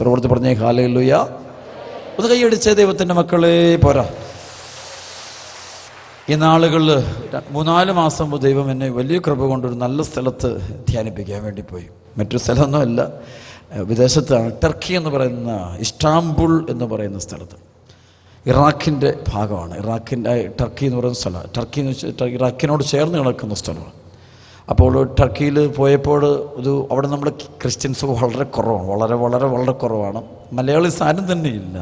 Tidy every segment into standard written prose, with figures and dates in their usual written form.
സർവ്വത്ത് പറഞ്ഞേ ഹല്ലേലൂയ. ഒന്ന് കൈയടിച്ചേ ദൈവത്തിൻ്റെ മക്കളെ. പോരാ, ഈ നാളുകളിൽ 3-4 മാസം മുമ്പ് ദൈവം എന്നെ വലിയ കൃപ കൊണ്ടൊരു നല്ല സ്ഥലത്ത് ധ്യാനിപ്പിക്കാൻ വേണ്ടി പോയി. മറ്റൊരു സ്ഥലമൊന്നുമല്ല, വിദേശത്താണ്. ടർക്കി എന്ന് പറയുന്ന ഇസ്താംബുൾ എന്ന് പറയുന്ന സ്ഥലത്ത്, ഇറാഖിൻ്റെ ഭാഗമാണ്. ടർക്കി എന്ന് പറയുന്ന സ്ഥലമാണ്. ടർക്കി എന്ന് വെച്ചാൽ ഇറാഖിനോട് ചേർന്ന് കിടക്കുന്ന സ്ഥലമാണ്. അപ്പോൾ ടർക്കിയിൽ പോയപ്പോൾ അവിടെ നമ്മുടെ ക്രിസ്ത്യൻസ് വളരെ കുറവാണ്, വളരെ വളരെ വളരെ കുറവാണ്. മലയാളീസ് ആരും തന്നെ ഇല്ല,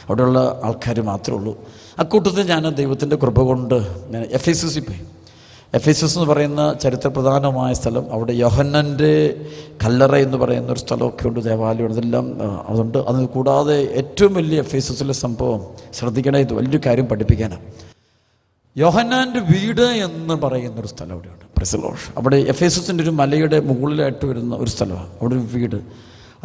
അവിടെയുള്ള ആൾക്കാർ മാത്രമേ ഉള്ളൂ. അക്കൂട്ടത്തിൽ ഞാൻ ദൈവത്തിൻ്റെ കൃപ കൊണ്ട് ഞാൻ എഫേസസിൽ പോയി. എഫേസസ് എന്ന് പറയുന്ന ചരിത്രപ്രധാനമായ സ്ഥലം, അവിടെ യോഹന്നാൻ്റെ കല്ലറ എന്ന് പറയുന്ന ഒരു സ്ഥലമൊക്കെ ഉണ്ട്, ദേവാലയം, ഇതെല്ലാം അതുണ്ട്. അത് കൂടാതെ ഏറ്റവും വലിയ എഫേസസിലെ സംഭവം ശ്രദ്ധിക്കണേ, ഇത് വലിയൊരു കാര്യം പഠിപ്പിക്കാനാണ്. യോഹന്നാൻ്റെ വീട് എന്ന് പറയുന്നൊരു സ്ഥലം അവിടെയുണ്ട്. Praise the Lord. അവിടെ എഫേസസിൻ്റെ ഒരു മലയുടെ മുകളിലായിട്ട് വരുന്ന ഒരു സ്ഥലമാണ് അവിടെ ഒരു വീട്.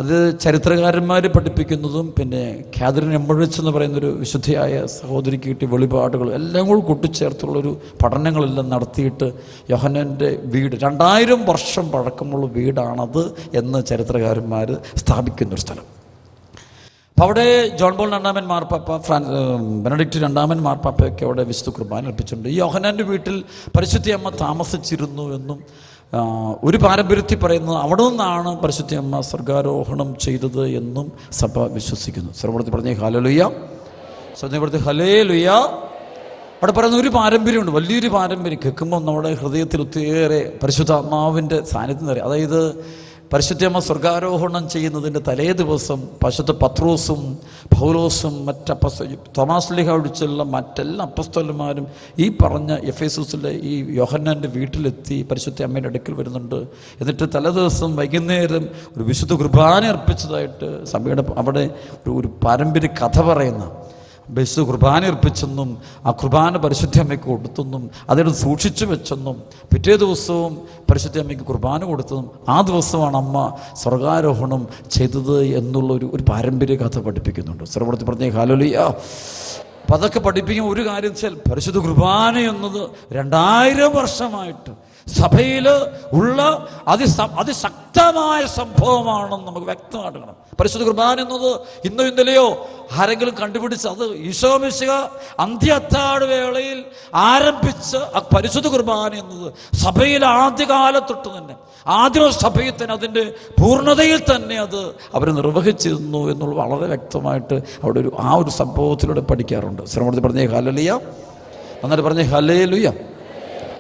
അത് ചരിത്രകാരന്മാർ പഠിപ്പിക്കുന്നതും പിന്നെ കാതറിൻ എംബറിച്ച് എന്ന് പറയുന്നൊരു വിശുദ്ധയായ സഹോദരിക്ക് കിട്ടിയ വെളിപാടുകൾ എല്ലാം കൂടി കൂട്ടിച്ചേർത്തുള്ളൊരു പഠനങ്ങളെല്ലാം നടത്തിയിട്ട് യോഹന്നാൻ്റെ വീട് 2000 വർഷം പഴക്കമുള്ള വീടാണത് എന്ന് ചരിത്രകാരന്മാർ സ്ഥാപിക്കുന്നൊരു സ്ഥലം. അപ്പോൾ അവിടെ ജോൺ പോൾ രണ്ടാമൻ മാർപ്പാപ്പ, ബെനഡിക്റ്റ് രണ്ടാമൻ മാർപ്പാപ്പയൊക്കെ അവിടെ വിശുദ്ധ കുർബാന അർപ്പിച്ചിട്ടുണ്ട്. ഈ യോഹന്നാൻ്റെ വീട്ടിൽ പരിശുദ്ധ അമ്മ താമസിച്ചിരുന്നു എന്നും ഒരു പാരമ്പര്യത്തിൽ പറയുന്നത് അവിടെ നിന്നാണ് പരിശുദ്ധ അമ്മ സ്വർഗാരോഹണം ചെയ്തത് എന്നും സഭ വിശ്വസിക്കുന്നു. സർവ്വത്തിൽ പറഞ്ഞേ ഹല്ലേലൂയ. സർവ്വത്തിൽ ഹല്ലേലൂയ. അവിടെ പറയുന്ന ഒരു പാരമ്പര്യമുണ്ട്, വലിയൊരു പാരമ്പര്യം. കേൾക്കുമ്പോൾ നമ്മുടെ ഹൃദയത്തിൽ ഒത്തിരിയേറെ പരിശുദ്ധാത്മാവിൻ്റെ സാന്നിധ്യം നിറയും. അതായത് പരിശുദ്ധമ്മ സ്വർഗാരോഹണം ചെയ്യുന്നതിൻ്റെ തലേ ദിവസം പരിശുദ്ധ പത്രോസും പൗലോസും തോമാസ് ലീഹ ഒഴിച്ചുള്ള മറ്റെല്ലാ അപ്പസ്തലന്മാരും ഈ പറഞ്ഞ എഫേസസിലെ ഈ യോഹന്നാൻ്റെ വീട്ടിലെത്തി പരിശുദ്ധ അമ്മയുടെ അടുക്കൽ വരുന്നുണ്ട്. എന്നിട്ട് തലേദിവസം വൈകുന്നേരം ഒരു വിശുദ്ധ കുർബാന അർപ്പിച്ചതായിട്ട് സഭയുടെ അവിടെ ഒരു പാരമ്പര്യ കഥ പറയുന്ന വിശുദ്ധ കുർബാന അർപ്പിച്ചെന്നും ആ കുർബാന പരിശുദ്ധ അമ്മയ്ക്ക് കൊടുത്തെന്നും അതെടുത്ത് സൂക്ഷിച്ചു വെച്ചെന്നും പിറ്റേ ദിവസവും പരിശുദ്ധ അമ്മയ്ക്ക് കുർബാന കൊടുത്തതും ആ ദിവസമാണ് അമ്മ സ്വർഗാരോഹണം ചെയ്തത് എന്നുള്ള ഒരു പാരമ്പര്യ കഥ പഠിപ്പിക്കുന്നുണ്ട്. സർവ്വത്തിൽ പറഞ്ഞ ഹല്ലേലൂയ. അപ്പം അതൊക്കെ പഠിപ്പിക്കുന്ന ഒരു കാര്യം വെച്ചാൽ പരിശുദ്ധ കുർബാന എന്നത് 2000 വർഷമായിട്ട് സഭയിൽ ഉള്ള അതിശക്തമായ സംഭവമാണെന്ന് നമുക്ക് വ്യക്തമാക്കണം. പരിശുദ്ധ കുർബാന എന്നത് ഇന്നോ ഇന്നലെയോ ആരെങ്കിലും കണ്ടുപിടിച്ച് അത് ഈശോ മിശിഹ അന്ത്യത്താഴ് വേളയിൽ ആരംഭിച്ച ആ പരിശുദ്ധ കുർബാന എന്നത് സഭയിൽ ആദ്യകാലത്തൊട്ട് തന്നെ ആദ്യ സഭയിൽ തന്നെ അതിൻ്റെ പൂർണ്ണതയിൽ തന്നെ അത് അവർ നിർവഹിച്ചിരുന്നു എന്നുള്ളത് വളരെ വ്യക്തമായിട്ട് അവിടെ ആ ഒരു സംഭവത്തിലൂടെ പഠിക്കാറുണ്ട്. ശ്രമത്തിൽ പറഞ്ഞേ ഹല്ലേലൂയ. നന്നായിട്ട് പറഞ്ഞേ ഹല്ലേലൂയ.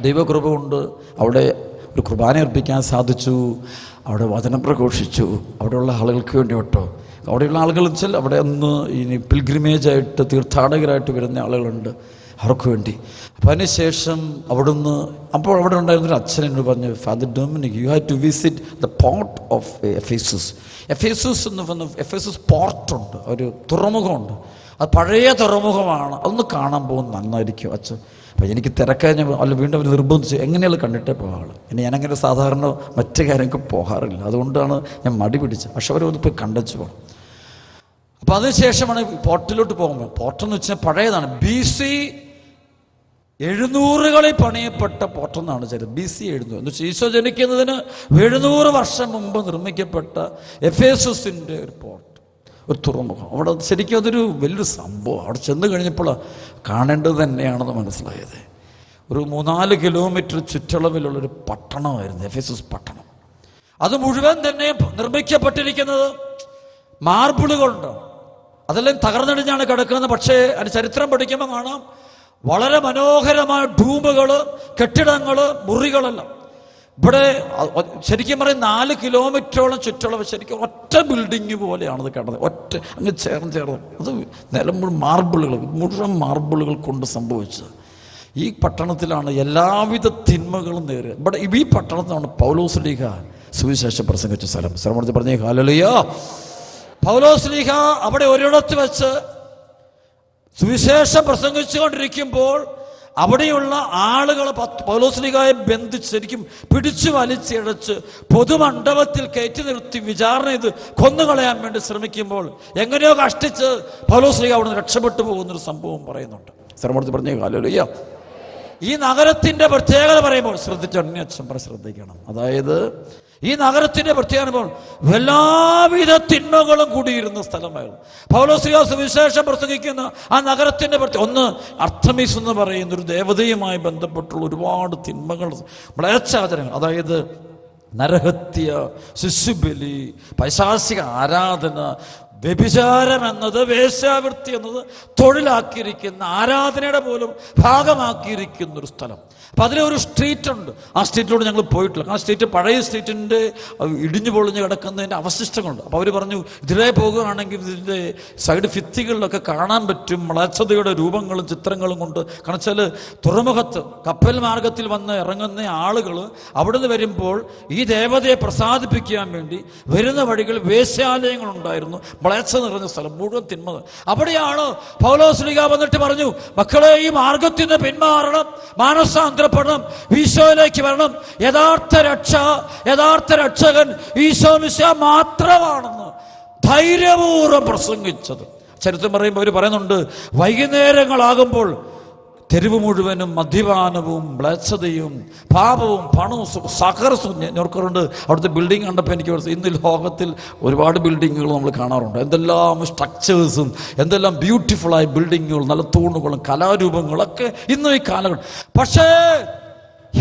ദൈവകൃപ കൊണ്ട് അവിടെ ഒരു കുർബാന അർപ്പിക്കാൻ സാധിച്ചു. അവിടെ വചനം പ്രഘോഷിച്ചു. അവിടെയുള്ള ആളുകൾക്ക് വേണ്ടി കേട്ടോ. അവിടെയുള്ള ആളുകൾ വെച്ചാൽ അവിടെ ഒന്ന് ഇനി പിൽഗ്രിമേജായിട്ട് തീർത്ഥാടകരായിട്ട് വരുന്ന ആളുകളുണ്ട്, അവർക്ക് വേണ്ടി. അപ്പം അതിനുശേഷം അവിടുന്ന് അപ്പോൾ അവിടെ ഉണ്ടായിരുന്നൊരു അച്ഛൻ എന്നോട് പറഞ്ഞു, father Dominic, you have to visit the port of Ephesus. Ephesus എന്ന് പറഞ്ഞ എഫേസസ് പോർട്ടുണ്ട്, ഒരു തുറമുഖമുണ്ട്. അത് പഴയ തുറമുഖമാണ്, അതൊന്ന് കാണാൻ പോകുന്നത് നന്നായിരിക്കും അച്ഛൻ. അപ്പോൾ എനിക്ക് തിരക്കാൻ അല്ല വീണ്ടും അവർ നിർബന്ധിച്ച് എങ്ങനെയാണ് കണ്ടിട്ടേ പോകാറ്. ഇനി ഞാനങ്ങനെ സാധാരണ മറ്റു കാര്യങ്ങൾക്ക് പോകാറില്ല, അതുകൊണ്ടാണ് ഞാൻ മടി പിടിച്ചത്. പക്ഷെ അവരൊന്ന് പോയി കണ്ടച്ചു പോകണം. അപ്പോൾ അതിനുശേഷമാണ് പോർട്ടിലോട്ട് പോകുമ്പോൾ, പോർട്ടെന്ന് വെച്ചാൽ പഴയതാണ്, BC 700കളിൽ പണിയപ്പെട്ട പോർട്ടെന്നാണ് ചരിത്രം. BC 700 എന്ന് വെച്ചാൽ ഈശോ ജനിക്കുന്നതിന് 700 വർഷം മുമ്പ് നിർമ്മിക്കപ്പെട്ട എഫേസസിൻ്റെ ഒരു പോർട്ട്, ഒരു തുറമുഖം. അവിടെ ശരിക്കും അതൊരു വലിയൊരു സംഭവം. അവിടെ ചെന്ന് കഴിഞ്ഞപ്പോൾ കാണേണ്ടത് തന്നെയാണെന്ന് മനസ്സിലായത്. ഒരു 3-4 കിലോമീറ്റർ ചുറ്റളവിലുള്ളൊരു പട്ടണമായിരുന്നു എഫേസസ് പട്ടണം. അത് മുഴുവൻ തന്നെ നിർമ്മിക്കപ്പെട്ടിരിക്കുന്നത് മാർബിളുകളുണ്ട്. അതെല്ലാം തകർന്നടിഞ്ഞാണ് കിടക്കുന്നത്. പക്ഷേ അതിന് ചരിത്രം പഠിക്കുമ്പോൾ കാണാം വളരെ മനോഹരമായ ഡൂമുകൾ, കെട്ടിടങ്ങൾ, മുറികളെല്ലാം. ഇവിടെ ശരിക്കും പറയും 4 കിലോമീറ്ററോളം ചുറ്റളവ് ശരിക്കും ഒറ്റ ബിൽഡിങ് പോലെയാണത് കിടന്നത്, ഒറ്റ അങ്ങ് ചേർന്ന് അത് നിലമ്പൂർ മുഴുവൻ മാർബിളുകൾ കൊണ്ട് സംഭവിച്ചത്. ഈ പട്ടണത്തിലാണ് എല്ലാവിധ തിന്മകളും നേരിയത്. ഇവിടെ ഈ പട്ടണത്തിലാണ് പൗലോസ് ലീഹ സുവിശേഷം പ്രസംഗിച്ച സ്ഥലം. ശ്രമത്തിൽ പറഞ്ഞേ ഹല്ലേലൂയ. പൗലോസ് ലീഹ അവിടെ ഒരിടത്ത് വെച്ച് സുവിശേഷം പ്രസംഗിച്ചു കൊണ്ടിരിക്കുമ്പോൾ അവിടെയുള്ള ആളുകൾ പൗലോസ് ലീഹായെ ബന്ധിച്ച് ശരിക്കും പിടിച്ചു വലിച്ചിഴച്ച് പൊതുമണ്ഡപത്തിൽ കയറ്റി നിർത്തി വിചാരണ ചെയ്ത് കൊന്നുകളയാൻ വേണ്ടി ശ്രമിക്കുമ്പോൾ എങ്ങനെയോ കഷ്ടിച്ച് പൗലോസ് ലീഹ അവിടെ നിന്ന് രക്ഷപ്പെട്ടു പോകുന്നൊരു സംഭവം പറയുന്നുണ്ട്. ശ്രമത്തിൽ പറഞ്ഞേ ഹല്ലേലൂയ. ഈ നഗരത്തിന്റെ പ്രത്യേകത പറയുമ്പോൾ അച്ഛൻ ശ്രദ്ധിക്കണം. അതായത് ഈ നഗരത്തിന്റെ പ്രത്യേകത എല്ലാവിധ തിന്മകളും കൂടിയിരുന്ന സ്ഥലമായിരുന്നു. പൗലോസ് സുവിശേഷം പ്രസംഗിക്കുന്ന ആ നഗരത്തിന്റെ ഒന്ന് അർത്തമീസ് എന്ന് പറയുന്ന ഒരു ദേവതയുമായി ബന്ധപ്പെട്ടുള്ള ഒരുപാട് തിന്മകൾ, മ്ലേച്ഛാചാരങ്ങൾ, അതായത് നരഹത്യ, ശിശുബലി, പൈശാചിക ആരാധന, വ്യഭിചാരം എന്നത്, വേശ്യാവൃത്തി എന്നത് തൊഴിലാക്കിയിരിക്കുന്ന, ആരാധനയുടെ പോലും ഭാഗമാക്കിയിരിക്കുന്ന ഒരു സ്ഥലം. അപ്പം അതിലൊരു സ്ട്രീറ്റ് ഉണ്ട്. ആ സ്ട്രീറ്റിലൂടെ ഞങ്ങൾ പോയിട്ടില്ല. ആ സ്ട്രീറ്റ് പഴയ സ്ട്രീറ്റിൻ്റെ ഇടിഞ്ഞു പൊളിഞ്ഞ് കിടക്കുന്നതിൻ്റെ അവശിഷ്ടങ്ങളുണ്ട്. അപ്പോൾ അവർ പറഞ്ഞു, ഇതിലേ പോകുകയാണെങ്കിൽ ഇതിൻ്റെ സൈഡ് ഭിത്തികളിലൊക്കെ കാണാൻ പറ്റും മ്ലേച്ഛതയുടെ രൂപങ്ങളും ചിത്രങ്ങളും കൊണ്ട്. കാരണം വെച്ചാൽ തുറമുഖത്ത് കപ്പൽ മാർഗത്തിൽ വന്ന് ഇറങ്ങുന്ന ആളുകൾ അവിടുന്ന് വരുമ്പോൾ ഈ ദേവതയെ പ്രസാദിപ്പിക്കാൻ വേണ്ടി വരുന്ന വഴികൾ വേശ്യാലയങ്ങളുണ്ടായിരുന്നു. മ്ലേച്ഛത നിറഞ്ഞ സ്ഥലം, മുഴുവൻ തിന്മ. അവിടെയാണ് പൗലോസ് ശ്ലീഹ വന്നിട്ട് പറഞ്ഞു, മക്കളെ, ഈ മാർഗത്തിൽ നിന്ന് പിന്മാറണം, മാനസാന്തരപ്പെടണം, ഈശോയിലേക്ക് വരണം. യഥാർത്ഥ രക്ഷകൻ ഈശോ മിശിഹ മാത്രമാണെന്ന് ധൈര്യപൂർവ്വം പ്രസംഗിച്ചത്. ചരിത്രം പറയുമ്പോൾ അവർ പറയുന്നുണ്ട്, വൈകുന്നേരങ്ങളാകുമ്പോൾ തെരുവ് മുഴുവനും മദ്യപാനവും മ്ലേച്ഛതയും പാപവും പണവും സകരസും. ഞോർക്കറുണ്ട് അവിടുത്തെ ബിൽഡിംഗ് കണ്ടപ്പോൾ എനിക്ക് ഇന്ന് ലോകത്തിൽ ഒരുപാട് ബിൽഡിങ്ങുകൾ നമ്മൾ കാണാറുണ്ട്. എന്തെല്ലാം സ്ട്രക്ചേഴ്സും എന്തെല്ലാം ബ്യൂട്ടിഫുള്ളായ ബിൽഡിങ്ങുകൾ, നല്ല തൂണുകളും കലാരൂപങ്ങളൊക്കെ ഇന്നും ഈ കാലഘട്ടം. പക്ഷേ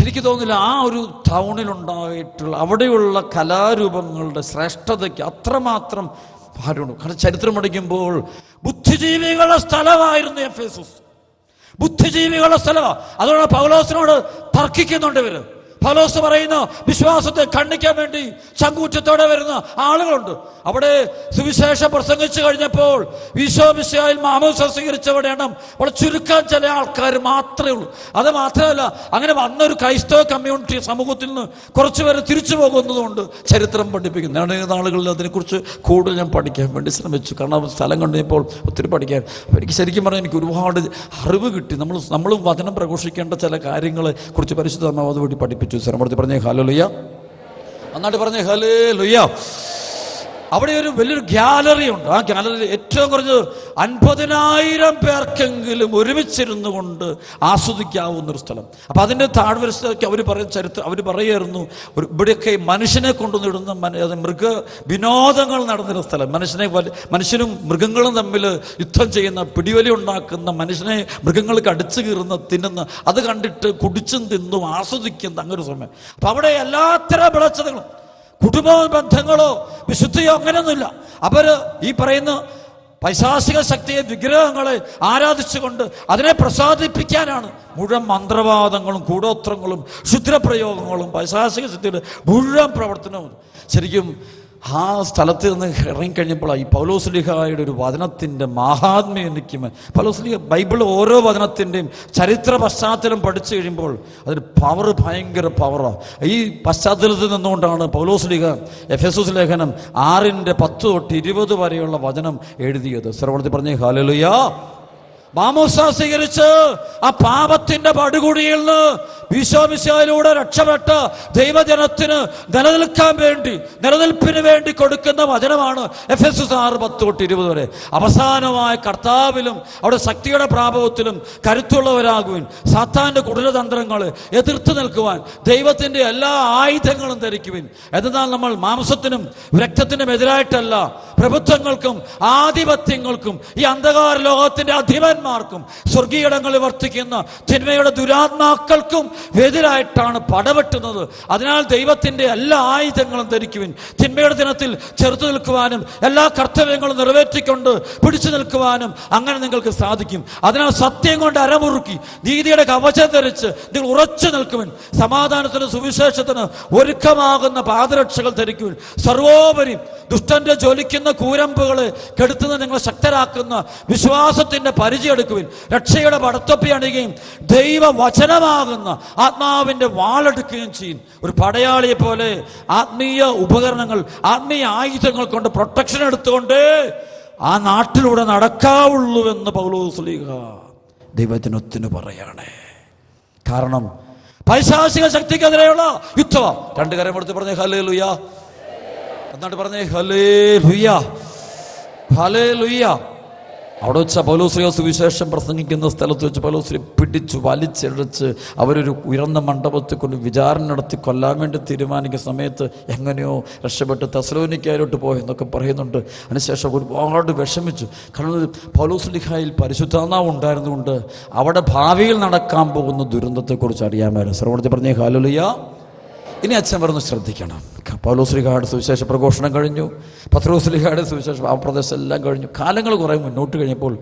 എനിക്ക് തോന്നുന്നില്ല ആ ഒരു ടൗണിലുണ്ടായിട്ടുള്ള അവിടെയുള്ള കലാരൂപങ്ങളുടെ ശ്രേഷ്ഠതയ്ക്ക് അത്രമാത്രം ഭാരമുണ്ട്. കാരണം ചരിത്രം പഠിക്കുമ്പോൾ ബുദ്ധിജീവികളുടെ സ്ഥലമായിരുന്നു എഫേസസ്. ബുദ്ധിജീവികളുടെ സ്ഥലമാണ്. അതുകൊണ്ട് പൗലോസിനോട് തർക്കിക്കുന്നുണ്ട് ഇവര്. പൗലോസ് പറയുന്ന വിശ്വാസത്തെ ഖണ്ഡിക്കാൻ വേണ്ടി ചങ്കൂറ്റത്തോടെ വരുന്ന ആളുകളുണ്ട്. അവിടെ സുവിശേഷം പ്രസംഗിച്ചു കഴിഞ്ഞപ്പോൾ ഈശോ മിശിഹായിൽ മാമോദിസ സ്വീകരിച്ചവരുടെ എണ്ണം വളരെ ചുരുക്കാൻ ചില ആൾക്കാർ മാത്രമേ ഉള്ളൂ. അത് മാത്രമല്ല, അങ്ങനെ വന്നൊരു ക്രൈസ്തവ കമ്മ്യൂണിറ്റി സമൂഹത്തിൽ നിന്ന് കുറച്ചുപേരെ തിരിച്ചു പോകുന്നതുകൊണ്ട് ചരിത്രം പഠിപ്പിക്കുന്നു. ഞാൻ നാളുകളിൽ അതിനെക്കുറിച്ച് കൂടുതൽ ഞാൻ പഠിക്കാൻ വേണ്ടി ശ്രമിച്ചു. കാരണം സ്ഥലം കണ്ടപ്പോൾ ഒത്തിരി പഠിക്കാൻ. അപ്പോൾ എനിക്ക് ശരിക്കും പറഞ്ഞാൽ എനിക്ക് ഒരുപാട് അറിവ് കിട്ടി. നമ്മളും വചനം പ്രഘോഷിക്കേണ്ട ചില കാര്യങ്ങളെ കുറിച്ച് പരിശുദ്ധ അമ്മ അതുവഴി പഠിപ്പിച്ചു. സ്വരമൂർത്തി പറഞ്ഞേ ഹല്ലേലൂയ, നന്നായിട്ട് പറഞ്ഞേ ഹല്ലേലൂയ. അവിടെ ഒരു വലിയൊരു ഗ്യാലറി ഉണ്ട്. ആ ഗ്യാലറിയിൽ ഏറ്റവും കുറഞ്ഞത് 50,000 പേർക്കെങ്കിലും ഒരുമിച്ചിരുന്നു കൊണ്ട് ആസ്വദിക്കാവുന്നൊരു സ്ഥലം. അപ്പം അതിൻ്റെ താഴ്വരത്തേക്ക് അവർ പറയുമായിരുന്നു, ഇവിടെയൊക്കെ മനുഷ്യനെ കൊണ്ടുവന്നിടുന്ന മൃഗ വിനോദങ്ങൾ നടന്നിരുന്ന സ്ഥലം. മനുഷ്യനും മൃഗങ്ങളും തമ്മിൽ യുദ്ധം ചെയ്യുന്ന, പിടിവലി ഉണ്ടാക്കുന്ന, മനുഷ്യനെ മൃഗങ്ങൾക്ക് അടിച്ചു കീറുന്ന, തിന്നുന്ന, അത് കണ്ടിട്ട് കുടിച്ചും തിന്നും ആസ്വദിക്കുന്ന അങ്ങനെ ഒരു സമയം. അപ്പം അവിടെ എല്ലാത്തരം വിളച്ചതകളും കുടുംബ ബന്ധങ്ങളോ വിശുദ്ധിയോ അങ്ങനെയൊന്നുമില്ല. അവർ ഈ പറയുന്ന പൈശാചിക ശക്തിയെ, വിഗ്രഹങ്ങളെ ആരാധിച്ചുകൊണ്ട് അതിനെ പ്രസാദിപ്പിക്കാനാണ് മുഴുവൻ മന്ത്രവാദങ്ങളും കൂടോത്രങ്ങളും ക്ഷുദ്രപ്രയോഗങ്ങളും പൈശാചിക ശക്തിയുടെ മുഴുവൻ പ്രവർത്തനവും. ശരിക്കും ആ സ്ഥലത്ത് നിന്ന് ഇറങ്ങിക്കഴിഞ്ഞപ്പോൾ ഈ പൗലോസ് ശ്ലീഹായുടെ ഒരു വചനത്തിൻ്റെ മഹാത്മ്യം എനിക്ക് പൗലോസ് ശ്ലീഹ ബൈബിൾ ഓരോ വചനത്തിൻ്റെയും ചരിത്ര പശ്ചാത്തലം പഠിച്ചു കഴിയുമ്പോൾ അതിന് പവർ, ഭയങ്കര പവറാണ്. ഈ പശ്ചാത്തലത്തിൽ നിന്നുകൊണ്ടാണ് പൗലോസ് ശ്ലീഹ എഫെസോസ് ലേഖനം 6:10-20 വരെയുള്ള വചനം എഴുതിയത്. സർവ്വത്തിൽ പറഞ്ഞേ ഹല്ലേലൂയ. മാമോദിസ സ്വീകരിച്ച് ആ പാപത്തിന്റെ പടുകുഴിയിൽ നിന്ന് ഈശോ മിശിഹായിലൂടെ രക്ഷപ്പെട്ട ദൈവജനത്തിന് നിലനിൽപ്പിന് വേണ്ടി കൊടുക്കുന്ന വചനമാണ് എഫെസോസ് 6:10-20 വരെ. അവസാനമായ കർത്താവിലും അവിടെ ശക്തിയുടെ പ്രാഭവത്തിലും കരുത്തുള്ളവരാകുവാൻ, സാത്താന്റെ കുടിലതന്ത്രങ്ങളെ എതിർത്ത് നിൽക്കുവാൻ ദൈവത്തിന്റെ എല്ലാ ആയുധങ്ങളും ധരിക്കുവാൻ. എന്നാൽ നമ്മൾ മാംസത്തിനും രക്തത്തിനും എതിരായിട്ടല്ല, പ്രഭുത്വങ്ങൾക്കും ആധിപത്യങ്ങൾക്കും ഈ അന്ധകാര ലോകത്തിന്റെ അധിപന്മാർക്കും സ്വർഗീയടങ്ങളിൽ വർത്തിക്കുന്ന തിന്മയുടെ ദുരാത്മാക്കൾക്കും എതിരായിട്ടാണ് പടവെട്ടുന്നത്. അതിനാൽ ദൈവത്തിന്റെ എല്ലാ ആയുധങ്ങളും ധരിക്കുവിൻ. തിന്മയുടെ ദിനത്തിൽ ചെറുത്തു നിൽക്കുവാനും എല്ലാ കർത്തവ്യങ്ങളും നിറവേറ്റിക്കൊണ്ട് പിടിച്ചു നിൽക്കുവാനും അങ്ങനെ നിങ്ങൾക്ക് സാധിക്കും. അതിനാൽ സത്യം കൊണ്ട് അരമുറുക്കി നീതിയുടെ കവചം ധരിച്ച് നിങ്ങൾ ഉറച്ചു നിൽക്കുവിൻ. സമാധാനത്തിന്, സുവിശേഷത്തിന് ഒരുക്കമാകുന്ന പാദരക്ഷകൾ ധരിക്കുവിൻ. സർവോപരി ദുഷ്ടന്റെ ജ്വലിക്കുന്ന കൂരമ്പുകളെ കെടുത്തുന്ന നിങ്ങളെ ശക്തരാക്കുന്ന വിശ്വാസത്തിന്റെ പരിചയം എടുക്കുവിൻ. രക്ഷയുടെ പടത്തൊപ്പി അണിയുകയും ദൈവവചനമാകുന്ന ആത്മാവിന്റെ വാളെടുക്കുകയും ചെയ്യും. ഒരു പടയാളിയെ പോലെ ആത്മീയ ഉപകരണങ്ങൾ, ആത്മീയ ആയുധങ്ങൾ കൊണ്ട് പ്രൊട്ടക്ഷൻ എടുത്തുകൊണ്ട് ആ നാട്ടിലൂടെ നടക്കാവുള്ളൂവെന്ന് പൗലോസ് ശ്ലീഹ ദൈവത്തിനൊത്തിന് പറയാണ്. കാരണം പൈശാചിക ശക്തിക്കെതിരെയുള്ള യുദ്ധം. 2 കരം എടുത്ത് പറഞ്ഞേ ഹല്ലേലൂയ, എന്നിട്ട് പറഞ്ഞേ ഹല്ലേലൂയ, ഹല്ലേലൂയ. അവിടെ വെച്ച് പൗലോസ്ലീഹ സുവിശേഷം പ്രസംഗിക്കുന്ന സ്ഥലത്ത് വെച്ച് പൗലോസ്ലീഹ പിടിച്ചു വലിച്ചിഴച്ച് അവരൊരു ഉയർന്ന മണ്ഡപത്തിൽ കൊണ്ട് വിചാരണ നടത്തി കൊല്ലാൻ വേണ്ടി തീരുമാനിക്കുന്ന സമയത്ത് എങ്ങനെയോ രക്ഷപ്പെട്ട് തെസ്സലോനിക്കയിലോട്ട് പോയെന്നൊക്കെ പറയുന്നുണ്ട്. അതിനുശേഷം ഒരുപാട് വിഷമിച്ചു. കാരണം പൗലോസ്ലീഹയിൽ പരിശുദ്ധാത്മാവ് ഉണ്ടായിരുന്നുകൊണ്ട് അവിടെ ഭാവിയിൽ നടക്കാൻ പോകുന്ന ദുരന്തത്തെക്കുറിച്ച് അറിയാമായിരുന്നു. സർവ്വത്തെ പറഞ്ഞേ ഹല്ലേലൂയ. ഇനി അച്ഛൻ പറഞ്ഞു ശ്രദ്ധിക്കണം. പൗലോസ്ലീഹയുടെ സുവിശേഷ പ്രഘോഷണം കഴിഞ്ഞു, പത്രോസ്ലീഹയുടെ സുവിശേഷ ആ പ്രദേശം എല്ലാം കഴിഞ്ഞു. കാലങ്ങൾ കുറേ മുന്നോട്ട് കഴിഞ്ഞപ്പോൾ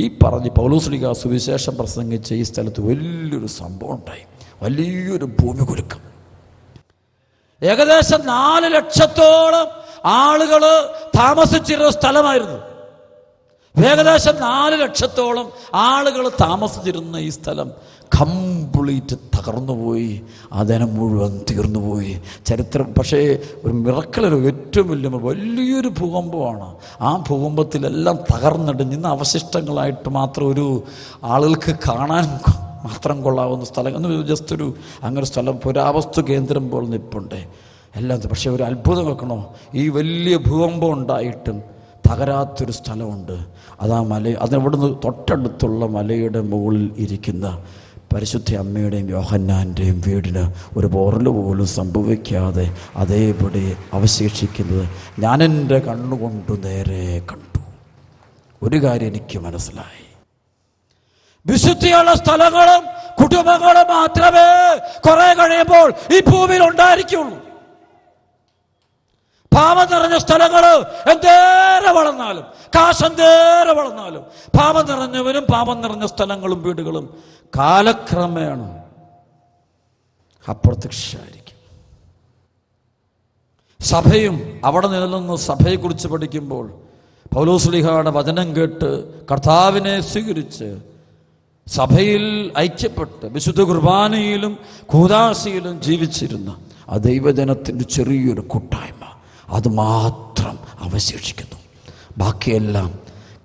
ഈ പറഞ്ഞ് പൗലോസ്ലീഹ സുവിശേഷം പ്രസംഗിച്ച ഈ സ്ഥലത്ത് വലിയൊരു സംഭവം ഉണ്ടായി. വലിയൊരു ഭൂമി കുലുക്കം. ഏകദേശം 4 ലക്ഷത്തോളം ആളുകൾ താമസിച്ചിരുന്ന സ്ഥലമായിരുന്നു. ഏകദേശം 4 ലക്ഷത്തോളം ആളുകൾ താമസിച്ചിരുന്ന ഈ സ്ഥലം കംപ്ലീറ്റ് തകർന്നുപോയി. അതിനം മുഴുവൻ തീർന്നുപോയി. ചരിത്രം പക്ഷേ ഒരു മിറക്കിളൊരു ഏറ്റവും വലിയൊരു ഭൂകമ്പമാണ്. ആ ഭൂകമ്പത്തിലെല്ലാം തകർന്നിടിഞ്ഞ് ഇന്ന് അവശിഷ്ടങ്ങളായിട്ട് മാത്രം ഒരു ആളുകൾക്ക് കാണാൻ മാത്രം കൊള്ളാവുന്ന സ്ഥലം എന്ന് ജസ്റ്റ് ഒരു അങ്ങനെ സ്ഥലം പുരാവസ്തു കേന്ദ്രം പോലെ നിൽപ്പുണ്ട് എല്ലാം. പക്ഷേ ഒരു അത്ഭുതം വെക്കണോ, ഈ വലിയ ഭൂകമ്പം ഉണ്ടായിട്ടും തകരാത്തൊരു സ്ഥലമുണ്ട്. അതാ അതിനവിടുന്ന് തൊട്ടടുത്തുള്ള മലയുടെ മുകളിൽ ഇരിക്കുന്ന പരിശുദ്ധ അമ്മയുടെയും യോഹന്നാൻ്റെയും വീടിന് ഒരു പോറൽ പോലും സംഭവിക്കാതെ അതേപടി അവശേഷിക്കുന്നത് ഞാൻ എൻ്റെ കണ്ണുകൊണ്ട് നേരെ കണ്ടു. ഒരു കാര്യം എനിക്ക് മനസ്സിലായി, വിശുദ്ധിയുള്ള സ്ഥലങ്ങളും കുടുംബങ്ങളും മാത്രമേ കുറെ കഴിയുമ്പോൾ ഈ ഭൂമിയിൽ ഉണ്ടായിരിക്കുള്ളൂ. പാപം നിറഞ്ഞ സ്ഥലങ്ങള് എന്തേറെ വളർന്നാലും, കാശ് എന്തേറെ വളർന്നാലും, പാപം നിറഞ്ഞവനും പാപം നിറഞ്ഞ സ്ഥലങ്ങളും വീടുകളും കാലക്രമേണ അപ്രത്യക്ഷമായിരിക്കും. സഭയും അവിടെ നിലനിന്ന് സഭയെക്കുറിച്ച് പഠിക്കുമ്പോൾ പൗലോസ്ലീഹയുടെ വചനം കേട്ട് കർത്താവിനെ സ്വീകരിച്ച് സഭയിൽ ഐക്യപ്പെട്ട് വിശുദ്ധ കുർബാനയിലും കൂദാശയിലും ജീവിച്ചിരുന്ന ആ ദൈവജനത്തിൻ്റെ ചെറിയൊരു കൂട്ടായ്മ അത് മാത്രം അവശേഷിക്കുന്നു. ബാക്കിയെല്ലാം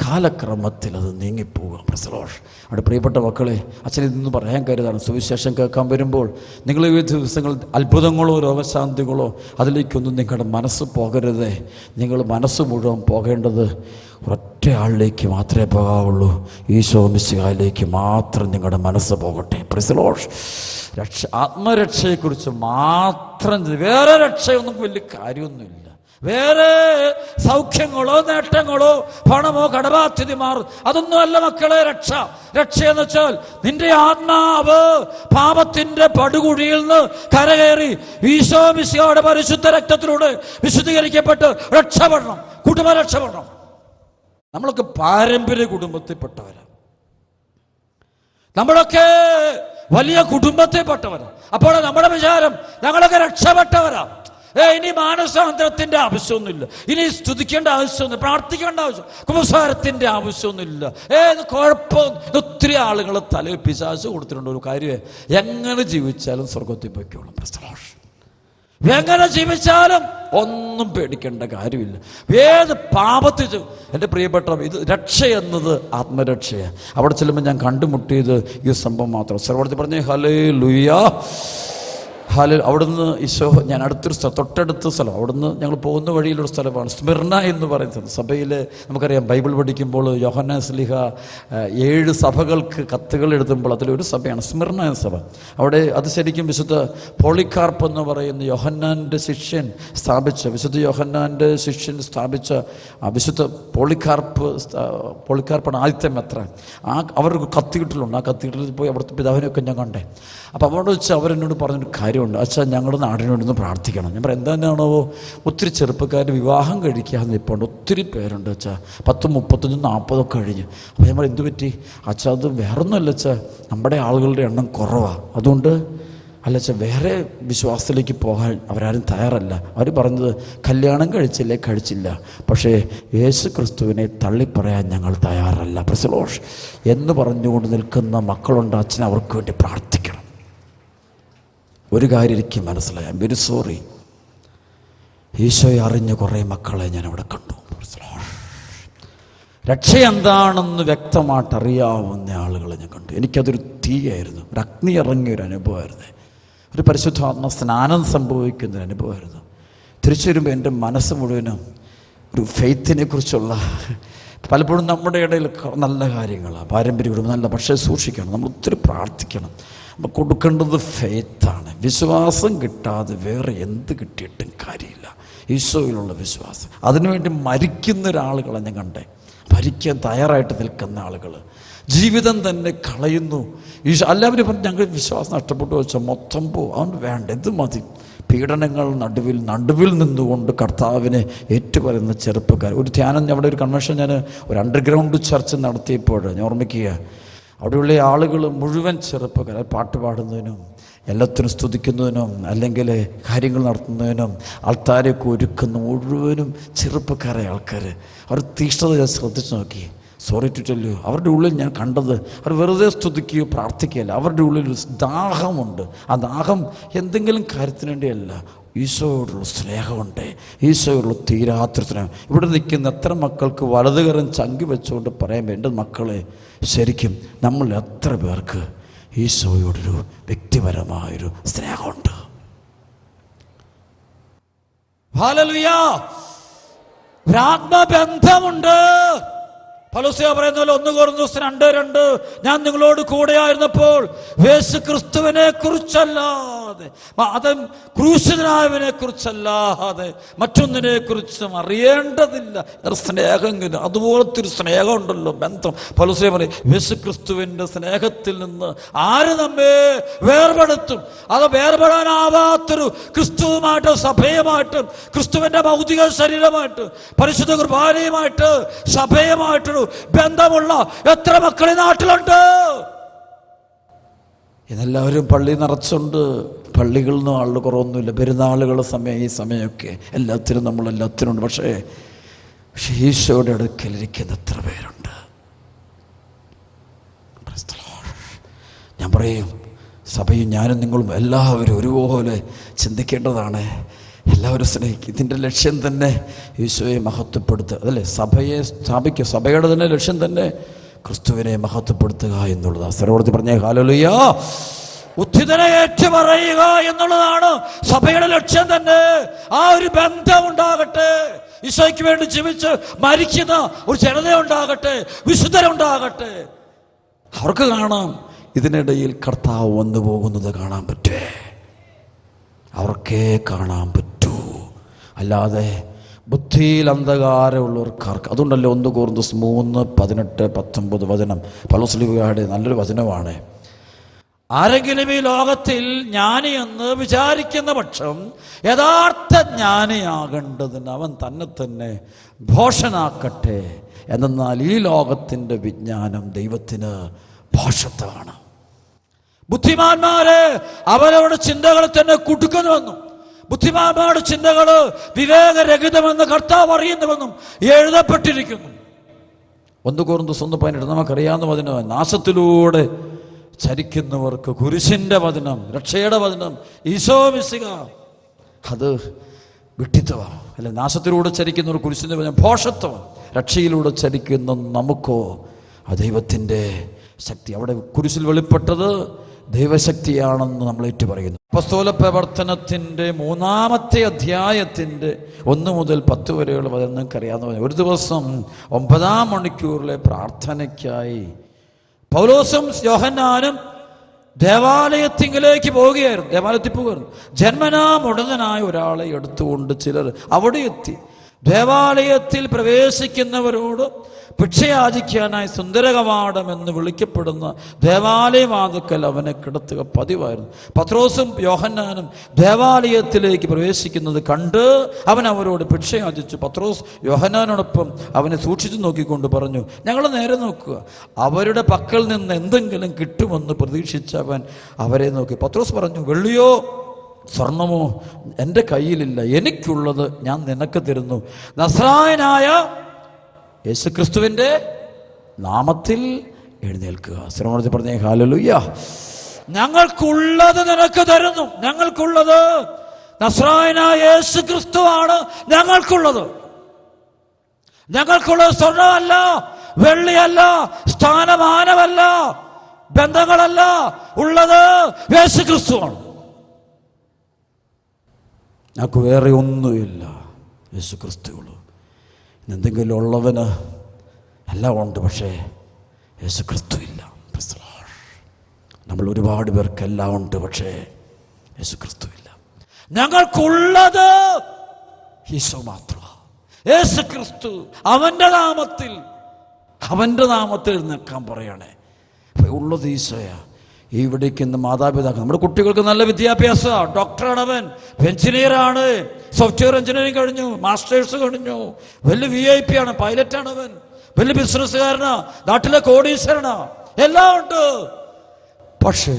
കാലക്രമത്തിൽ അത് നീങ്ങിപ്പോവുക. പ്രസലോഷ് അവിടെ പ്രിയപ്പെട്ട മക്കളെ, അച്ഛൻ ഇതൊന്നും പറയാൻ കരുതാണ്. സുവിശേഷം കേൾക്കാൻ വരുമ്പോൾ നിങ്ങൾ ഈ ദിവസങ്ങൾ അത്ഭുതങ്ങളോ രോഗശാന്തികളോ അതിലേക്കൊന്നും നിങ്ങളുടെ മനസ്സ് പോകരുതേ. നിങ്ങൾ മനസ്സ് മുഴുവൻ പോകേണ്ടത് ഒറ്റ ആളിലേക്ക് മാത്രമേ പോകാവുള്ളൂ. ഈശോ മിശിഹായിലേക്ക് മാത്രം നിങ്ങളുടെ മനസ്സ് പോകട്ടെ. പ്രസലോഷ് ആത്മരക്ഷയെക്കുറിച്ച് മാത്രം, വേറെ രക്ഷയൊന്നും വലിയ കാര്യമൊന്നുമില്ല. വേറെ സൗഖ്യങ്ങളോ നേട്ടങ്ങളോ പണമോ കടബാധ്യതമാർ അതൊന്നുമല്ല മക്കളെ രക്ഷ. രക്ഷയെന്ന് വെച്ചാൽ നിന്റെ ആത്മാവ് പാപത്തിന്റെ പടുകുഴിയിൽ നിന്ന് കരകയറി ഈശോ മിശിഹായുടെ പരിശുദ്ധ രക്തത്തിലൂടെ വിശുദ്ധീകരിക്കപ്പെട്ട് രക്ഷപ്പെടണം, കുടുംബ രക്ഷപ്പെടണം. നമ്മളൊക്കെ പാരമ്പര്യ കുടുംബത്തിൽപ്പെട്ടവരാണ്. നമ്മളൊക്കെ വലിയ കുടുംബത്തിൽപ്പെട്ടവരാണ്. അപ്പോൾ നമ്മുടെ വിചാരം ഞങ്ങളൊക്കെ രക്ഷപ്പെട്ടവരാ. ഇനി മാനസാന്തരത്തിന്റെ ആവശ്യമൊന്നുമില്ല, ഇനി സ്തുതിക്കേണ്ട ആവശ്യമൊന്നും, പ്രാർത്ഥിക്കേണ്ട ആവശ്യം, കുമ്പസാരത്തിന്റെ ആവശ്യമൊന്നുമില്ല. കുഴപ്പം. ഒത്തിരി ആളുകൾ തലയിൽ പിശാച് കൊടുത്തിട്ടുണ്ട് ഒരു കാര്യം, എങ്ങനെ ജീവിച്ചാലും സ്വർഗത്തിൽ പോയിക്കോളും. എങ്ങനെ ജീവിച്ചാലും ഒന്നും പേടിക്കേണ്ട കാര്യമില്ല. ഏത് പാപത്തിൽ എൻ്റെ പ്രിയപ്പെട്ട ഇത് രക്ഷ എന്നത് ആത്മരക്ഷയാണ്. അവിടെ ചെല്ലുമ്പോൾ ഞാൻ കണ്ടുമുട്ടിയത് ഈ സംഭവം മാത്രം. സർവ്വത്തിൽ പറഞ്ഞേ ഹല്ലേലൂയ. അവിടുന്ന് ഈശോ, ഞാൻ അടുത്തൊരു സ്ഥലം, തൊട്ടടുത്ത സ്ഥലം, അവിടുന്ന് ഞങ്ങൾ പോകുന്ന വഴിയിലൊരു സ്ഥലമാണ് സ്മിർന എന്ന് പറയുന്നത്. സഭയിൽ നമുക്കറിയാം, ബൈബിൾ പഠിക്കുമ്പോൾ യോഹന്നാൻ ശ്ലീഹ 7 സഭകൾക്ക് കത്തുകൾ എഴുതുമ്പോൾ അതിലൊരു സഭയാണ് സ്മിർന എന്ന സഭ. അവിടെ അത് ശരിക്കും വിശുദ്ധ പോളികാർപ്പ് എന്ന് പറയുന്ന യോഹന്നാൻ്റെ ശിഷ്യൻ സ്ഥാപിച്ച, വിശുദ്ധ യോഹന്നാൻ്റെ ശിഷ്യൻ സ്ഥാപിച്ച വിശുദ്ധ പോളികാർപ്പാണ് ആദ്യത്തെ മെത്രാൻ. അവർക്ക് കത്തീഡ്രലുണ്ട്. ആ കത്തീഡ്രലിൽ പോയി അവിടുത്തെ പിതാവിനെയൊക്കെ ഞാൻ കണ്ടേ. അപ്പോൾ അവിടെ വെച്ച് അവരെന്നോട് പറഞ്ഞൊരു കാര്യമുണ്ട്, അച്ഛാ ഞങ്ങളുടെ നാടിനോടൊന്ന് പ്രാർത്ഥിക്കണം. ഞാൻ പറയാം എന്താണോ, ഒത്തിരി ചെറുപ്പക്കാർ വിവാഹം കഴിക്കാതെ നിൽപ്പുണ്ട്, ഒത്തിരി പേരുണ്ട് അച്ഛാ, 10, 35, 40 കഴിഞ്ഞ്. അപ്പോൾ ഞാൻ എന്ത് പറ്റി അച്ഛാ? അത് വേറൊന്നുമല്ല അച്ഛാ, നമ്മുടെ ആളുകളുടെ എണ്ണം കുറവാണ്, അതുകൊണ്ട് അല്ല അച്ഛാ, വേറെ വിശ്വാസത്തിലേക്ക് പോകാൻ അവരാരും തയ്യാറല്ല. അവർ പറഞ്ഞത് കല്യാണം കഴിച്ചില്ല, പക്ഷേ യേശു ക്രിസ്തുവിനെ തള്ളിപ്പറയാൻ ഞങ്ങൾ തയ്യാറല്ല. പ്രസലോഷ് എന്ന് പറഞ്ഞുകൊണ്ട് നിൽക്കുന്ന മക്കളുണ്ട്. അച്ഛൻ അവർക്ക് വേണ്ടി പ്രാർത്ഥിക്കണം. ഒരു കാര്യം എനിക്ക് മനസ്സിലായി, വെരി സോറി, ഈശോയെ അറിഞ്ഞ കുറേ മക്കളെ ഞാൻ അവിടെ കണ്ടു. രക്ഷ എന്താണെന്ന് വ്യക്തമായിട്ട് അറിയാവുന്ന ആളുകളെ ഞാൻ കണ്ടു. എനിക്കതൊരു തീയായിരുന്നു, ഒരു അഗ്നി ഇറങ്ങിയൊരു അനുഭവമായിരുന്നു, ഒരു പരിശുദ്ധാത്മ സ്നാനം സംഭവിക്കുന്നൊരു അനുഭവമായിരുന്നു. തിരിച്ചു വരുമ്പോൾ എൻ്റെ മനസ്സ് മുഴുവനും ഒരു ഫെയ്ത്തിനെ കുറിച്ചുള്ള പലപ്പോഴും നമ്മുടെ ഇടയിൽ നല്ല കാര്യങ്ങളാണ്, പാരമ്പര്യം നല്ല, പക്ഷേ സൂക്ഷിക്കണം. നമ്മൾ ഒത്തിരി പ്രാർത്ഥിക്കണം. നമ്മൾ കൊടുക്കേണ്ടത് ഫെയ്ത്താണ്. വിശ്വാസം കിട്ടാതെ വേറെ എന്ത് കിട്ടിയിട്ടും കാര്യമില്ല. ഈശോയിലുള്ള വിശ്വാസം. അതിനുവേണ്ടി മരിക്കുന്ന ഒരാളുകളെ ഞാൻ കണ്ടേ, മരിക്കാൻ തയ്യാറായിട്ട് നിൽക്കുന്ന ആളുകൾ ജീവിതം തന്നെ കളയുന്നു. എല്ലാവരും പറഞ്ഞു ഞങ്ങൾ വിശ്വാസം നഷ്ടപ്പെട്ടു വെച്ചാൽ മൊത്തം പോകും, അതുകൊണ്ട് വേണ്ട, ഇത് മതി. പീഡനങ്ങൾ നടുവിൽ നിന്നുകൊണ്ട് കർത്താവിനെ ഏറ്റുപറയുന്ന ചെറുപ്പക്കാർ. ഒരു ധ്യാനം, അവിടെ ഒരു കൺവെൻഷൻ ഞാൻ ഒരു അണ്ടർഗ്രൗണ്ട് ചർച്ച് നടത്തിയപ്പോൾ ഞാൻ ഓർമ്മിക്കുക, അവിടെയുള്ള ആളുകൾ മുഴുവൻ ചെറുപ്പക്കാർ, പാട്ട് പാടുന്നതിനും എല്ലാത്തിനും സ്തുതിക്കുന്നതിനും അല്ലെങ്കിൽ കാര്യങ്ങൾ നടത്തുന്നതിനും ആൾക്കാരെയൊക്കെ ഒരുക്കുന്ന മുഴുവനും ചെറുപ്പക്കാരായ ആൾക്കാർ. അവർ തീഷ്ണത ഞാൻ ശ്രദ്ധിച്ചു നോക്കി. സോറി ടു ടെൽ യു, അവരുടെ ഉള്ളിൽ ഞാൻ കണ്ടത് അവർ വെറുതെ സ്തുതിക്കുകയോ പ്രാർത്ഥിക്കുകയല്ല, അവരുടെ ഉള്ളിലൊരു ദാഹമുണ്ട്. ആ ദാഹം എന്തെങ്കിലും കാര്യത്തിന് വേണ്ടിയല്ല, ഈശോയോടുള്ള സ്നേഹമുണ്ട്, ഈശോയോടുള്ള തീരാത്ത സ്നേഹം. ഇവിടെ നിൽക്കുന്ന എത്ര മക്കൾക്ക് വലതുകരം ചങ്കി വെച്ചുകൊണ്ട് പറയാൻ വേണ്ട, മക്കളെ ശരിക്കും നമ്മൾ എത്ര പേർക്ക് ഈശോയോടൊരു വ്യക്തിപരമായൊരു സ്നേഹമുണ്ട്? ഹല്ലേലൂയ! ഒരു ആത്മബന്ധമുണ്ട്. പൗലോസ് പറയുന്നല്ലോ, 1 കൊരിന്ത്യർ 2:2, ഞാൻ നിങ്ങളോട് കൂടെയായിരുന്നപ്പോൾ യേശു ക്രിസ്തുവിനെ കുറിച്ചല്ലാതെ, അതും ക്രൂശിതനായവനെ കുറിച്ചല്ലാതെ മറ്റൊന്നിനെ കുറിച്ചും അറിയേണ്ടതില്ല. സ്നേഹം, അതുപോലത്തെ ഒരു സ്നേഹം ഉണ്ടല്ലോ, ബന്ധം. പൗലോസ് പറയും, യേശു ക്രിസ്തുവിൻ്റെ സ്നേഹത്തിൽ നിന്ന് ആര് നമ്മെ വേർപെടുത്തും? അത് വേർപെടാനാവാത്തൊരു ക്രിസ്തുവുമായിട്ട്, സഭയുമായിട്ട്, ക്രിസ്തുവിൻ്റെ ഭൗതിക ശരീരമായിട്ട്, പരിശുദ്ധ കുർബാനയുമായിട്ട്, സഭയുമായിട്ടൊരു ബന്ധമുള്ള എത്ര മക്കൾ ഈ നാട്ടിലുണ്ട്? ഇതെല്ലാവരും പള്ളി നിറച്ചുണ്ട്. പള്ളികളിൽ നിന്നും ആളുകൾ കുറവൊന്നുമില്ല. പെരുന്നാളുകളുടെ സമയം, ഈ സമയമൊക്കെ എല്ലാത്തിനും ഉണ്ട്. പക്ഷേ ഈശോയുടെ അടുക്കലിരിക്കുന്ന എത്ര പേരുണ്ട്? ഞാൻ പറയും, സഭയും ഞാനും നിങ്ങളും എല്ലാവരും ഒരുപോലെ ചിന്തിക്കേണ്ടതാണ്. എല്ലാവരും സ്നേഹിക്കും. ഇതിൻ്റെ ലക്ഷ്യം തന്നെ ഈശോയെ മഹത്വപ്പെടുത്തുക, അതല്ലേ? സഭയെ സ്ഥാപിക്കുക. സഭയുടെ തന്നെ ലക്ഷ്യം തന്നെ ക്രിസ്തുവിനെ മഹത്വപ്പെടുത്തുക എന്നുള്ളതാണ്. സർവ്വത്തിൽ പറഞ്ഞേ ഹല്ലേലൂയ. ഉദ്ധിതനെ ഏറ്റുപറയുക എന്നുള്ളതാണ് സഭയുടെ ലക്ഷ്യം തന്നെ. ആ ഒരു ബന്ധം ഉണ്ടാകട്ടെ. ഈശോയ്ക്ക് വേണ്ടി ജീവിച്ച് മരിക്കുന്ന ഒരു ജനത ഉണ്ടാകട്ടെ, വിശുദ്ധരുണ്ടാകട്ടെ. അവർക്ക് കാണാം ഇതിനിടയിൽ കർത്താവ് വന്നു പോകുന്നത് കാണാൻ പറ്റേ, അവർക്കേ കാണാൻ പറ്റൂ. അല്ലാതെ ബുദ്ധിയിൽ അന്ധകാരമുള്ളവർക്കാർക്ക്. അതുകൊണ്ടല്ലോ 1 കൊരിന്ത്യർ 3:18-19 വചനം പൗലോസ്ലീഹയുടെ നല്ലൊരു വചനമാണ്. ആരെങ്കിലും ഈ ലോകത്തിൽ ജ്ഞാനിയെന്ന് വിചാരിക്കുന്ന പക്ഷം യഥാർത്ഥ ജ്ഞാനിയാകേണ്ടതിന് അവൻ തന്നെ ഭോഷനാക്കട്ടെ. എന്നാൽ ഈ ലോകത്തിൻ്റെ വിജ്ഞാനം ദൈവത്തിന് ഭോഷത്വമാണ്. ബുദ്ധിമാന്മാരെ അവരവരുടെ ചിന്തകൾ തന്നെ കുടുക്കുന്നുവെന്നും ബുദ്ധിമാന്മാരുടെ ചിന്തകൾ വിവേകരഹിതമെന്ന് കർത്താവ് അറിയുന്നുവെന്നും എഴുതപ്പെട്ടിരിക്കുന്നു. 1 കൊരിന്ത്യർ 1:18 നമുക്കറിയാവുന്ന വചനം. നാശത്തിലൂടെ ചരിക്കുന്നവർക്ക് കുരിശിൻ്റെ വചനം, രക്ഷയുടെ വചനം, ഈശോ മിശിഹ, അത് വിഡ്ഢിത്തം. അല്ലെ, നാശത്തിലൂടെ ചരിക്കുന്നവർ കുരിശിൻ്റെ വചനം ഭോഷത്വം. രക്ഷയിലൂടെ ചരിക്കുന്ന നമുക്കോ ആ ദൈവത്തിൻ്റെ ശക്തി. അവിടെ കുരിശിൽ വെളിപ്പെട്ടത് ദൈവശക്തിയാണെന്ന് നമ്മൾ ഏറ്റു പറയുന്നു. അപ്പോസ്തല പ്രവർത്തനത്തിൻ്റെ 3-ാമത്തെ അധ്യായത്തിൻ്റെ 1 മുതൽ 10 വരെയുള്ള വചനം നിങ്ങൾക്കറിയാവുന്ന. ഒരു ദിവസം 9-ാം മണിക്കൂറിലെ പ്രാർത്ഥനയ്ക്കായി പൗലോസും യോഹന്നാനും ദേവാലയത്തിങ്കിലേക്ക് പോവുകയായിരുന്നു. ദേവാലയത്തിൽ പോകുകയായിരുന്നു. ജന്മനാ മുടന്തനായ ഒരാളെ എടുത്തുകൊണ്ട് ചിലർ അവിടെ എത്തി. ദേവാലയത്തിൽ പ്രവേശിക്കുന്നവരോട് ഭിക്ഷയാചിക്കാനായി സുന്ദരകവാടം എന്ന് വിളിക്കപ്പെടുന്ന ദേവാലയവാതിക്കൽ അവനെ കിടത്തുക പതിവായിരുന്നു. പത്രോസും യോഹന്നാനും ദേവാലയത്തിലേക്ക് പ്രവേശിക്കുന്നത് കണ്ട് അവൻ അവരോട് ഭിക്ഷയാചിച്ചു. പത്രോസ് യോഹന്നാനോടൊപ്പം അവനെ സൂക്ഷിച്ചു നോക്കിക്കൊണ്ട് പറഞ്ഞു, ഞങ്ങൾ നേരെ നോക്കുക. അവരുടെ പക്കൽ നിന്ന് എന്തെങ്കിലും കിട്ടുമെന്ന് പ്രതീക്ഷിച്ചവൻ അവരെ നോക്കി. പത്രോസ് പറഞ്ഞു, വെള്ളിയോ സ്വർണമോ എൻ്റെ കയ്യിലില്ല, എനിക്കുള്ളത് ഞാൻ നിനക്ക് തരുന്നു. നസ്രായനായ യേശുക്രിസ്തുവിൻ്റെ നാമത്തിൽ എഴുന്നേൽക്കുക. ശ്രമത്തിൽ പറഞ്ഞേ ഹല്ലേലൂയ. ഞങ്ങൾക്കുള്ളത് നിനക്ക് തരുന്നു. ഞങ്ങൾക്കുള്ളത് നസ്രായനായ യേശുക്രിസ്തുവാണ് ഞങ്ങൾക്കുള്ളത്. ഞങ്ങൾക്കുള്ളത് സ്വർണമല്ല, വെള്ളിയല്ല, സ്ഥാനമാനമല്ല, ബന്ധങ്ങളല്ല. ഉള്ളത് യേശുക്രിസ്തുവാണ്. ഞങ്ങൾക്ക് വേറെ ഒന്നുമില്ല, യേശുക്രിസ്തുവുള്ളൂ. എന്തെങ്കിലും ഉള്ളവന് എല്ലാം ഉണ്ട്, പക്ഷേ യേശു ക്രിസ്തു ഇല്ല. നമ്മൾ ഒരുപാട് പേർക്ക് എല്ലാം ഉണ്ട്, പക്ഷേ യേശു ക്രിസ്തു ഇല്ല. ഞങ്ങൾക്കുള്ളത് ഈശോ മാത്രമാണ്, യേശു ക്രിസ്തു. അവൻ്റെ നാമത്തിൽ നിൽക്കാൻ പറയണേ. ഉള്ളത് ഈശോയാ. ഇവിടേക്ക് ഇന്ന് മാതാപിതാക്കൾ, നമ്മുടെ കുട്ടികൾക്ക് നല്ല വിദ്യാഭ്യാസമാണ്. ഡോക്ടറാണവൻ, എഞ്ചിനീയറാണ്, സോഫ്റ്റ്വെയർ എഞ്ചിനീയറിംഗ് കഴിഞ്ഞു, മാസ്റ്റേഴ്സ് കഴിഞ്ഞു, വലിയ VIP ആണ്, പൈലറ്റാണവൻ, വലിയ ബിസിനസ്സുകാരനാ, നാട്ടിലെ കോടീശ്വരനാ, എല്ലാം ഉണ്ട്. പക്ഷേ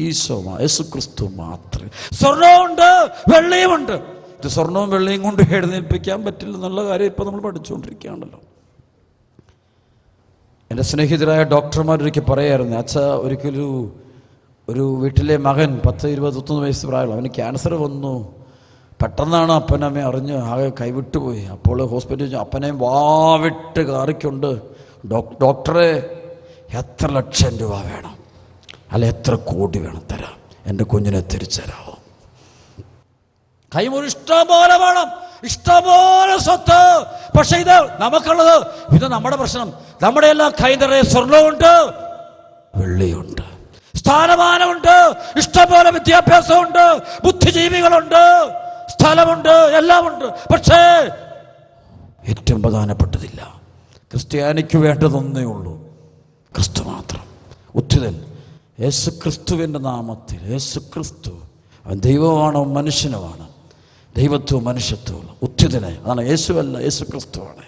ഈശോ യേശു ക്രിസ്തു മാത്രം. സ്വർണമുണ്ട്, വെള്ളിയുമുണ്ട്. ഇത് സ്വർണവും വെള്ളിയും കൊണ്ട് എഴുന്നേൽപ്പിക്കാൻ പറ്റില്ല എന്നുള്ള കാര്യം ഇപ്പം നമ്മൾ പഠിച്ചുകൊണ്ടിരിക്കുകയാണല്ലോ. എൻ്റെ സ്നേഹിതരായ ഡോക്ടർമാരൊരിക്കൽ പറയായിരുന്നു, അച്ഛാ ഒരിക്കലും ഒരു വീട്ടിലെ മകൻ 10-21 വയസ്സ് പ്രായമുള്ള, അവന് ക്യാൻസർ വന്നു. പെട്ടെന്നാണ് അപ്പനമ്മ അറിഞ്ഞ് ആകെ കൈവിട്ടുപോയി. അപ്പോൾ ഹോസ്പിറ്റലിൽ അപ്പനെയും വാവിട്ട് കാറിക്കൊണ്ട്, ഡോക്ടറെ എത്ര ലക്ഷം രൂപ വേണം, അല്ല എത്ര കോടി വേണം തരാം, എൻ്റെ കുഞ്ഞിനെ തിരിച്ചുതരാമോ? കൈമുറി ഇഷ്ടംപോലെ വേണം, ഇഷ്ടംപോലെ സ്വത്ത്. പക്ഷെ ഇത് നമുക്കുള്ളത്, ഇത് നമ്മുടെ പ്രശ്നം. നമ്മുടെ എല്ലാം കൈ നിറയെ സ്വർണമുണ്ട്, വെള്ളിയുണ്ട്, സ്ഥാനമാനമുണ്ട്, ഇഷ്ടംപോലെ വിദ്യാഭ്യാസമുണ്ട്, ബുദ്ധിജീവികളുണ്ട്, സ്ഥലമുണ്ട്, എല്ലാമുണ്ട്. പക്ഷേ ഏറ്റവും പ്രധാനപ്പെട്ടതില്ല. ക്രിസ്ത്യാനിക്ക് വേണ്ടതൊന്നേ ഉള്ളൂ, ക്രിസ്തു മാത്രം. ഉത്തിതൻ യേശു ക്രിസ്തുവിൻ്റെ നാമത്തിൽ. യേശു ക്രിസ്തു അവൻ ദൈവമാണോ മനുഷ്യനുമാണ്, ദൈവത്വവും മനുഷ്യത്വവും ഉത്തിതനെ. അതാണ് യേശുവല്ല, യേശു ക്രിസ്തുവാണ്.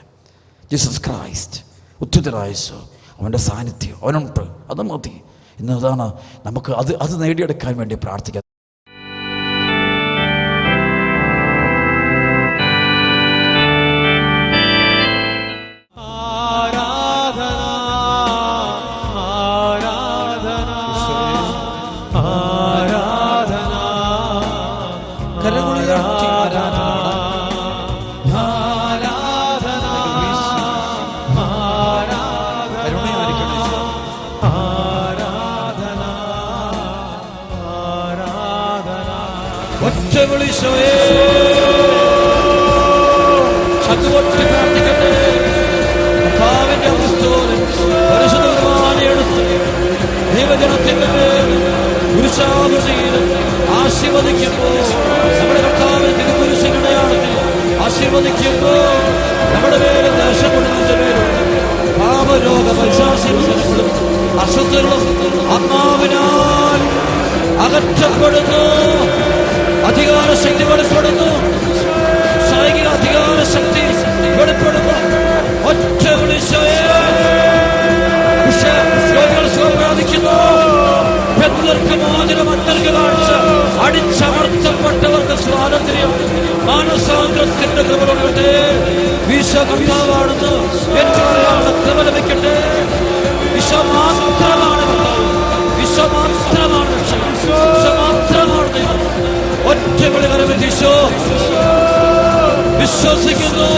ജീസസ് ക്രൈസ്റ്റ്, ഉത്തിതനായ യേശു, അവൻ്റെ സാന്നിധ്യം അവനുണ്ട്, അത് മതി. ഇന്നതാണ് നമുക്ക് അത് നേടിയെടുക്കാൻ വേണ്ടി പ്രാർത്ഥിക്കാം. ദൈവജനത്തിന്റെ ആശീർവദിക്കുമ്പോൾ നമ്മുടെ കർത്താവിന്റെ തിരുക്കുരിശിനടയാളത്തിൽ ആശീർവദിക്കുമ്പോൾ നമ്മുടെ പേര് ദേശപ്പെടുന്ന പേരുണ്ട്. പാപരോഗ പൈശാചികളും അസ്വസ്ഥകളും ആത്മാവിനാൽ അകറ്റപ്പെടുന്നു. അധികാര ശക്തി വെളിപ്പെടുന്നു, സൈനിക അധികാര ശക്തി വെളിപ്പെടുന്നു. ഒറ്റ വിളിച്ചോയെ അടിച്ചമർത്തപ്പെട്ടവർക്ക് സ്വാതന്ത്ര്യം, മാനസാന്തരത്തിന്റെ കൃപ വിശ്വകർത്താവാണെന്ന് ഏറ്റവും കൃപ ലഭിക്കട്ടെ. വിശ്വമാത്രമാണ് കർത്താവ്, വിശ്വമാത്രമാണ് വിശ്വമാത്രമാണ് ദൈവം. ഒറ്റ വിളി കരവിധിശോ വിശ്വസിക്കുന്നു.